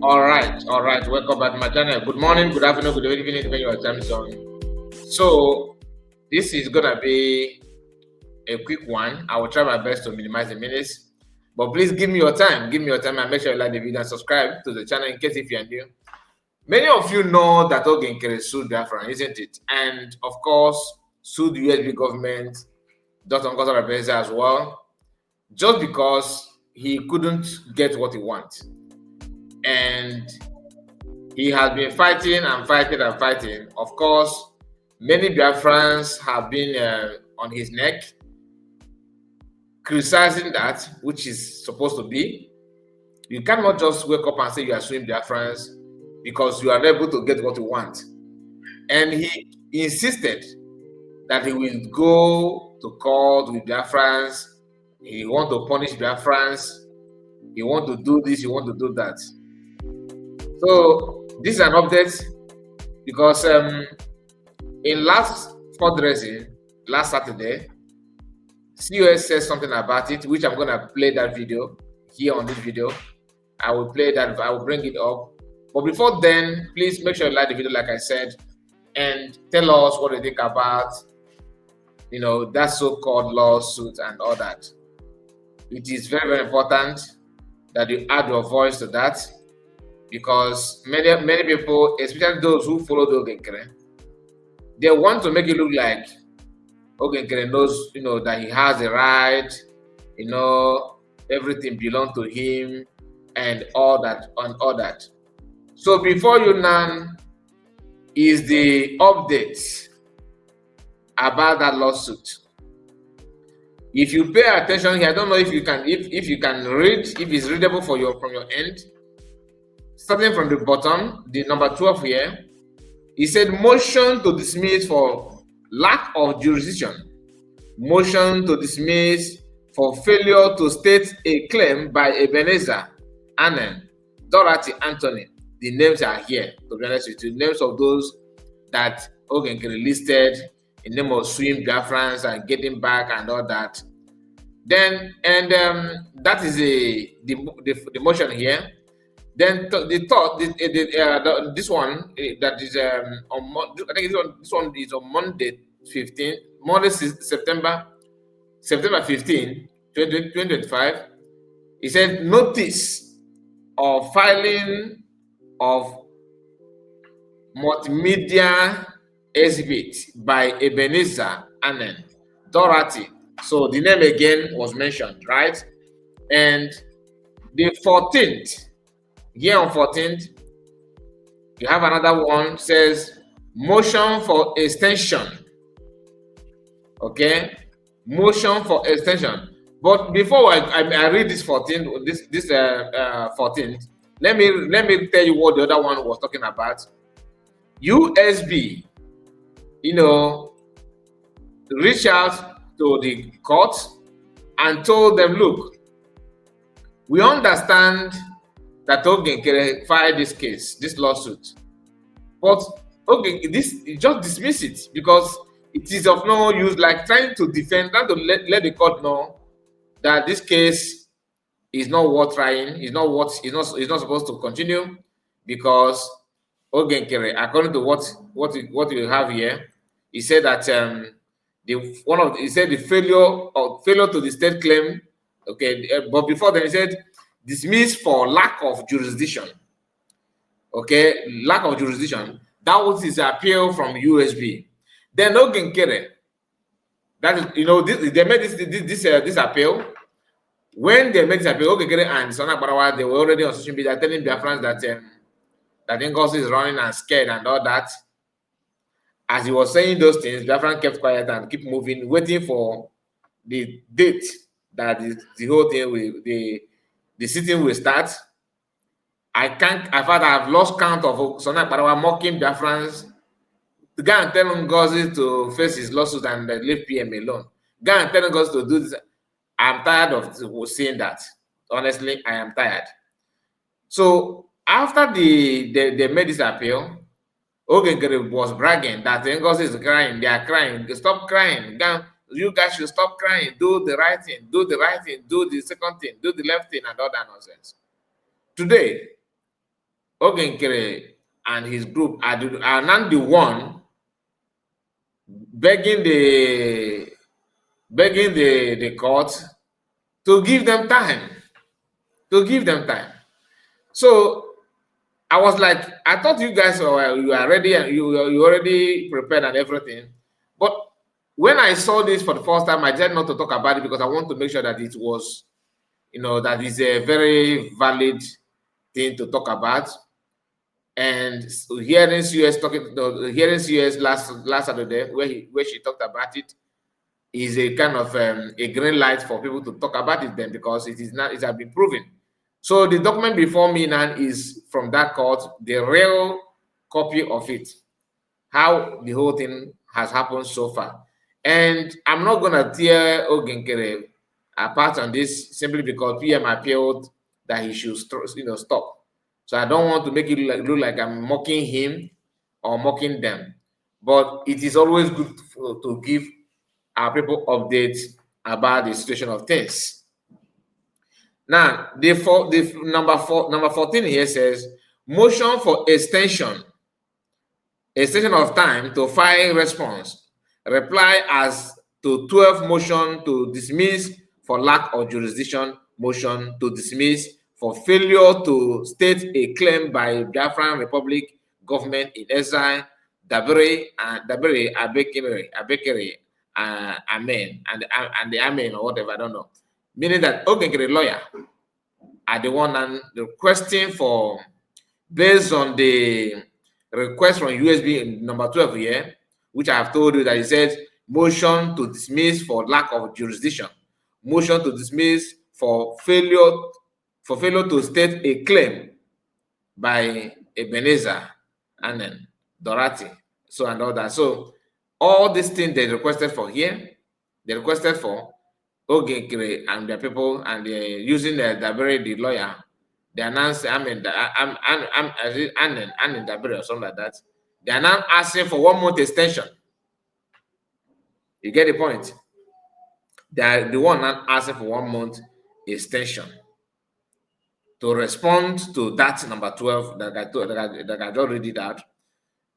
All right. Welcome back to my channel. Good morning, good afternoon, good evening, depending on your time zone. So, this is gonna be a quick one. I will try my best to minimize the minutes, but please give me your time. Give me your time and make sure you like the video and subscribe to the channel in case if you are new. Many of you know that Nkere sued Biafra, isn't it? And of course, sued the USB government, Dr. Ngozi Okonjo as well, just because he couldn't get what he wants. And he has been fighting and fighting and fighting. Of course, many Biafrans have been on his neck, criticizing that, which is supposed to be. You cannot just wake up and say you are suing Biafrans because you are not able to get what you want. And he insisted that he will go to court with Biafrans. He want to punish Biafrans. He want to do this. He want to do that. So this is an update because in last fundraising, last Saturday, COS said something about it, which I'm going to play that video here on this video. I will play that, I will bring it up. But before then, please make sure you like the video, like I said, and tell us what you think about, that so-called lawsuit and all that. It is very, very important that you add your voice to that, because many people, especially those who follow the Nkere, they want to make it look like Nkere knows, that he has a right, everything belongs to him, and all that. So before you now is the update about that lawsuit. If you pay attention here, I don't know if you can read, if it's readable from your end. Starting from the bottom, the number 12 here, he said motion to dismiss for lack of jurisdiction. Motion to dismiss for failure to state a claim by Ebenezer, Annen, Dorothy, Anthony. The names are here, to be honest with you. Names of those that Nkere listed in name of suing Biafrans and getting back and all that. Then, and that is the motion here. Then this one that is I think this one is on Monday 15, September 15, 2025. He said notice of filing of multimedia exhibit by Ebenezer Annen, Dorothy. So the name again was mentioned, right? And the 14th, here on 14th, you have another one, says motion for extension. Okay, motion for extension. But before I read this 14th, this 14th, let me tell you what the other one was talking about. USB, reached out to the court and told them, look, we understand that Nkere filed this lawsuit, but just dismiss it because it is of no use, like trying to defend, trying to let the court know that this case is not worth trying, it's not supposed to continue, because Nkere, according to what you have here, he said that the failure to the state claim. Okay, but before then he said dismissed for lack of jurisdiction. Okay, lack of jurisdiction. That was his appeal from USB. Then Nkere, that is, they made this appeal. When they made this appeal, Nkere and Sona Barawa, they were already on social media telling Biafrans that Ngozi is running and scared and all that. As he was saying those things, Biafran kept quiet and keep moving, waiting for the date that the whole thing the sitting will start. I've lost count of Sona Barawa mocking Biafrans. Go and tell Ngozi to face his lawsuit and leave PM alone. Go and tell Ngozi to do this. I'm tired of seeing that. Honestly, I am tired. So after they made this appeal, Nkere was bragging that Ngozi is crying. They are crying. They stop crying. You guys should stop crying. Do the right thing. Do the right thing. Do the second thing. Do the left thing and all that nonsense. Today, Nkere and his group are not the one begging the court to give them time. To give them time. So I was like, I thought you guys you are ready and you already prepared and everything. But when I saw this for the first time, I decided not to talk about it because I want to make sure that it was, that is a very valid thing to talk about. And hearing CS last Saturday where she talked about it is a kind of a green light for people to talk about it then, because it has been proven. So the document before me now is from that court, the real copy of it, how the whole thing has happened so far. And I'm not gonna tear Nkere apart on this simply because PM appealed that he should stop. So I don't want to make it look like I'm mocking him or mocking them. But it is always good to give our people updates about the situation of things. Now, the number 14 here says motion for extension of time to file response. Reply as to 12 motion to dismiss for lack of jurisdiction, motion to dismiss for failure to state a claim by Biafran Republic government in exile, Dabere Abekere, Amen, and the Amen or whatever, I don't know. Meaning that Nkere lawyer are the one and requesting for, based on the request from USB number 12 here, which I have told you that it says motion to dismiss for lack of jurisdiction, motion to dismiss for failure to state a claim by Ebenezer and then Dorothy, so and all that. So all these things they requested for here, they requested for Nkere and their people, and they're using Dabere, the lawyer. They announced, I'm in Dabere or something like that. They are now asking for 1 month extension. You get the point? They are the one now asking for 1 month extension to respond to that number 12 that I already did that.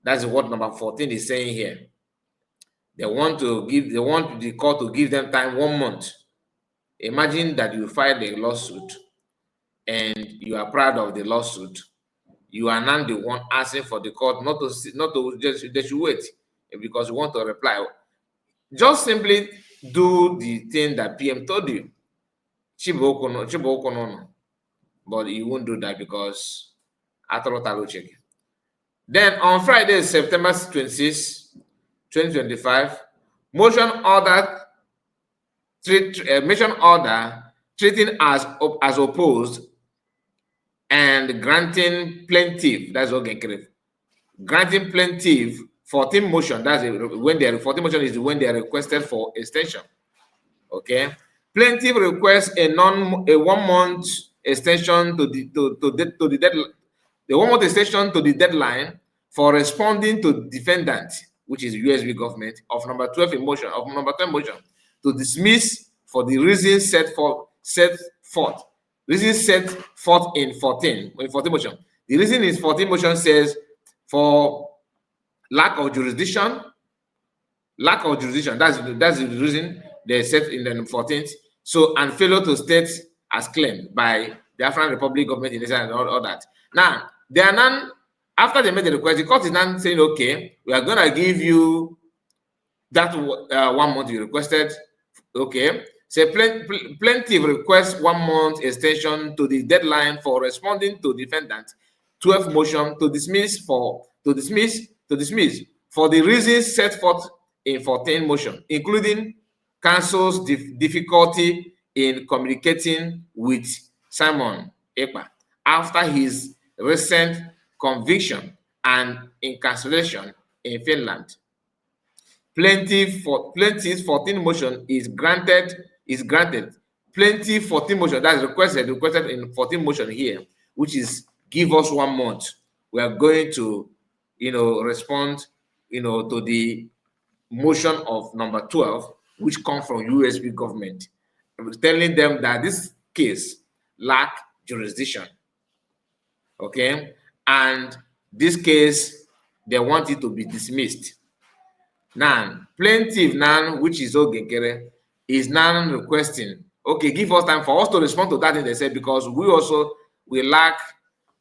That's what number 14 is saying here. They want the court to give them time 1 month. Imagine that you filed a lawsuit and you are proud of the lawsuit. You are now the one asking for the court not to just they should wait because you want to reply. Just simply do the thing that PM told you. But you won't do that because then on Friday, September 26, 2025, motion order treating as opposed and granting plaintiff, that's Nkere, granting plaintiff 14 motion, that's when they 14 motion is when they are requested for extension. Okay, plaintiff requests a 1 month extension to the deadline, the 1 month extension to the deadline for responding to defendant, which is USB government, of number 12 motion to dismiss for the reasons set forth. Reasons set forth in 14 motion. The reason is 14 motion says for lack of jurisdiction. That's the reason they set in the 14th. So, and failure to state as claimed by the Biafran Republic government in Israel and all that. Now, they are now, after they made the request, the court is now saying, okay, we are going to give you that 1 month you requested. Okay. So plaintiff requests 1 month extension to the deadline for responding to defendant 12 motion to dismiss for the reasons set forth in 14 motion, including counsel's difficulty in communicating with Simon Ekpa after his recent conviction and incarceration in Finland. Plaintiff's 14 motion is granted. Plaintiff 14 motion that's requested in 14 motion here, which is give us 1 month. We are going to, respond, to the motion of number 12, which comes from USB government, telling them that this case lack jurisdiction. Okay, and this case, they want it to be dismissed. Now, plaintiff now, which is Nkere, is now requesting, okay, give us time for us to respond to that thing they said, because we lack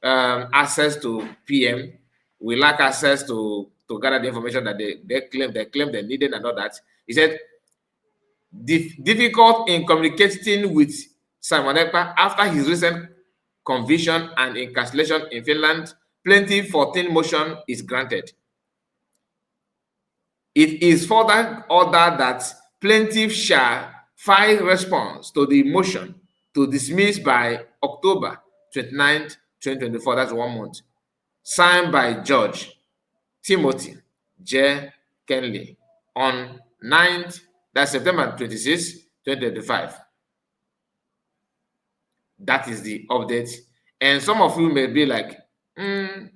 access to PM, we lack access to gather the information that they claim they needed and all that. He said, difficult in communicating with Simon Ekpa after his recent conviction and incarceration in Finland, plaintiff 14 motion is granted. It is further ordered that plaintiff shall file response to the motion to dismiss by October 29th, 2024, that's 1 month, signed by Judge Timothy J. Kenley on 9th, that's September 26th, 2025. That is the update. And some of you may be like,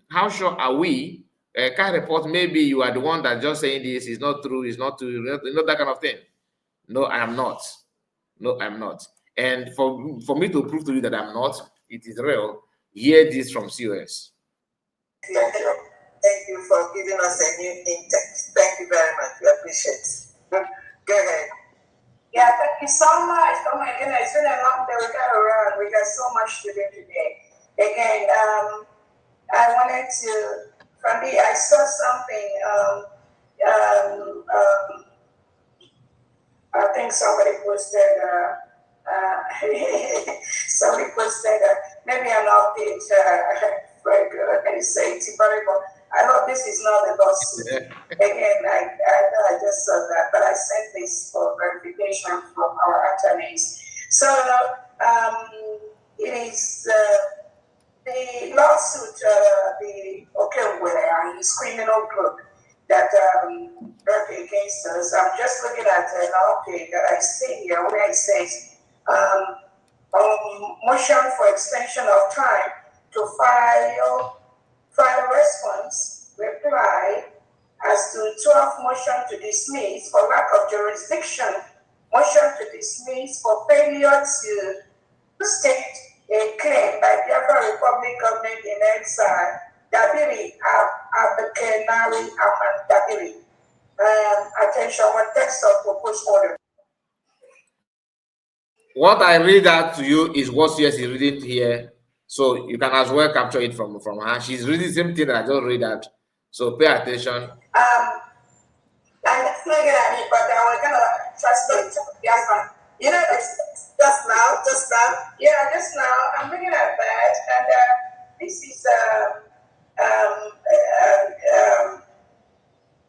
how sure are we? Can't report, maybe you are the one that just saying this is not true, it's not true, you know, that kind of thing. No, I am not. No, I'm not. And for me to prove to you that I'm not, it is real. Hear this from COS. Thank you for giving us a new index. Thank you very much. We appreciate it. Go ahead. Yeah, thank you so much. Oh my goodness, it's been a long day. We got around. We got so much to do today. Again, I wanted to, from me, I saw something. I think somebody posted. Somebody posted maybe an update. Very good. And say it's very good. I hope this is not a lawsuit. Again, I know I just saw that, but I sent this for verification from our attorneys. So it is the lawsuit, the Nkere and his criminal group that brought against us. I'm just looking at an update that I see here where it says motion for extension of time to file response, reply as to 12 motion to dismiss for lack of jurisdiction, motion to dismiss for failure to state a claim by Biafra Republic government in exile, Dabiri Abekenari Aman Dabiri. Attention, one text of proposed order. What I read out to you is what CS is reading here. So you can as well capture it from her. She's reading the same thing that I just read out. So pay attention. I'm just looking at it, but I was gonna translate to Biafra. You know, just now. Yeah, just now. I'm looking at that, and this is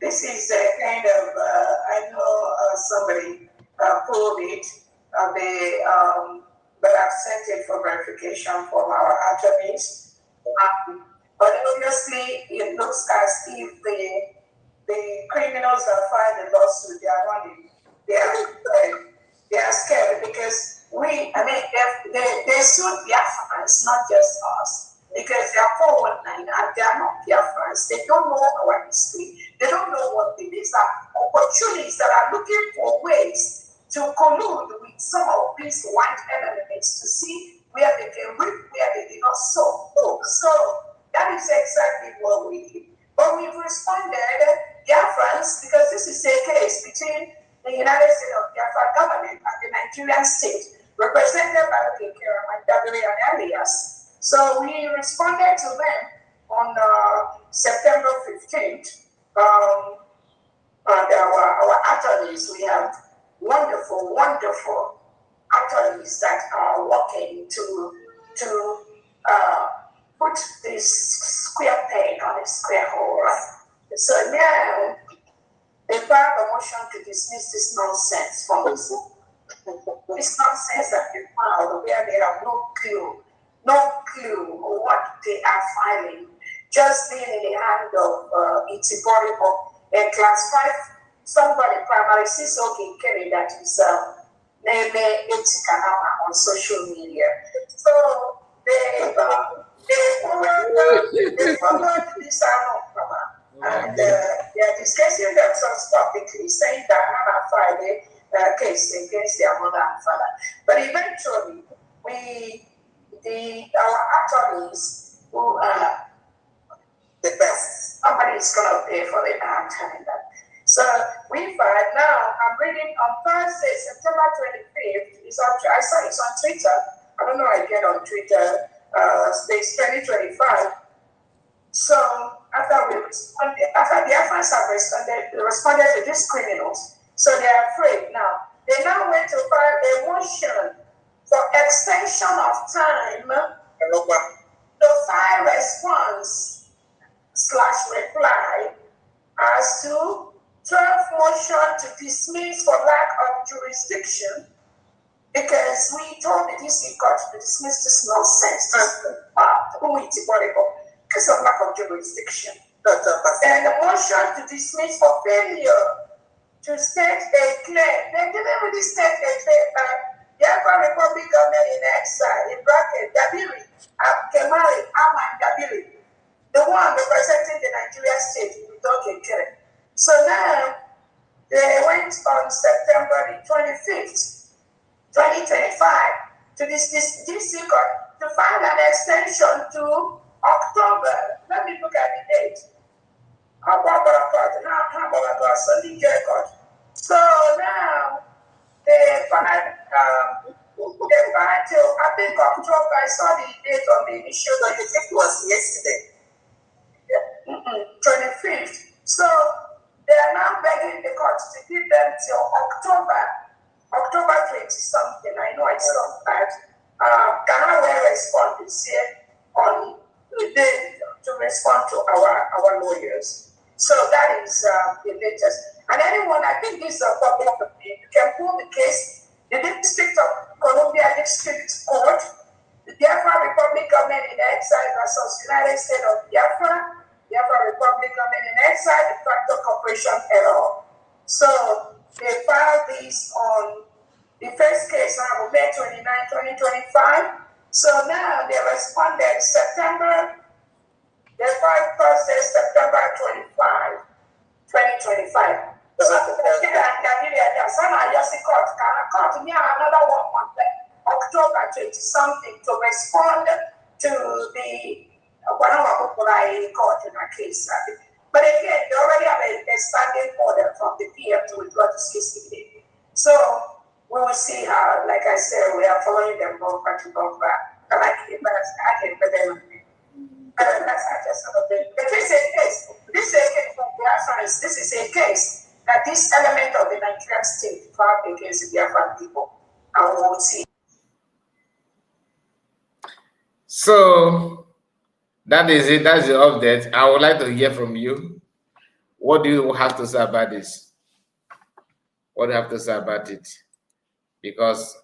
this is a kind of I know somebody pulled it. But I've sent it for verification from our attorneys. But obviously, it looks as if the criminals that filed the lawsuit, they are running. They are scared because they sued Biafrans, not just us, because they are 419 and they are not Biafrans. They don't know our history. They don't know what these are opportunities that are looking for ways to collude with some of these white elements to see where they can reap, where they did not sow. So that is exactly what we did. But we've responded, Biafrans, because this is a case between the United States of Biafra government and the Nigerian state, represented by Nkere and Dabiri and Elias. So we responded to them on September 15th. And our attorneys, we have wonderful attorneys that are working to put this square peg on a square hole. So now they filed a motion to dismiss this nonsense from this nonsense that they filed, where they have no clue what they are filing, just being in the hand of Itiboribo, a class 5 somebody primary sees Nkere that is on social media. So they followed this and they are discussing themselves publicly, saying that Hannah filed a case against their mother and father. But eventually, our attorneys who somebody is going to pay for the time that. So we find now, I'm reading on Thursday, September 25th, I saw it's on Twitter. I don't know, I get on Twitter, it's 2025. So after the Afghans have responded to these criminals, so they are afraid now. They now went to file a motion for extension of time to file response/reply as to 12 motion to dismiss for lack of jurisdiction, because we told the DC court to dismiss this nonsense because of lack of jurisdiction. And the motion to dismiss for failure to state a claim. They didn't really state a claim by the African Republic government in exile, in bracket, Dabiri, Kemari, Aman Dabiri, the one representing the Nigeria state, Nkere. So now, they went on September the 25th, 2025, to this DC court to find an extension to October. Let me look at the date. So now they find till I think October. I saw the date on the initial. I think it was yesterday. 25th. So they are now begging the court to give them till October 20 something. I know I saw that. Ghana will respond this year on the day to respond to our lawyers. So that is the latest. And anyone, I think this is a public domain. You can pull the case. The District of Columbia District Court, the Biafra Republic Government in Exile versus United States of Biafra, Biafra Republic Government in Exile, de facto corporation error. So they filed this on the first case on May 29, 2025. So now they responded they filed Thursday, September 25, 2025. So another 1 month, October 20 something, to respond to the court in our case. But again, they already have a standing order from the PM to withdraw this case immediately. So we will see how, like I said, we are following them bumper to bumper. This is a case that this element of the Nigerian state filed against the Biafran people, and we will see. So that is it. That's the update. I would like to hear from you. What do you have to say about this? What do you have to say about it? Because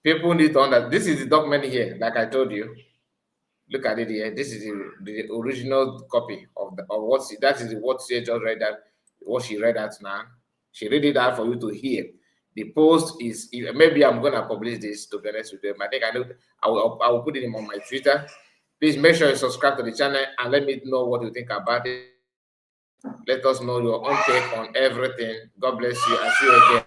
people need to understand. This is the document here, like I told you. Look at it here. This is the original copy of what she just read out. What she read out now. She read it out for you to hear. The post is, maybe I'm gonna publish this, to be honest with them. I think I will put it on my Twitter. Please make sure you subscribe to the channel and let me know what you think about it. Let us know your own take on everything. God bless you and see you again.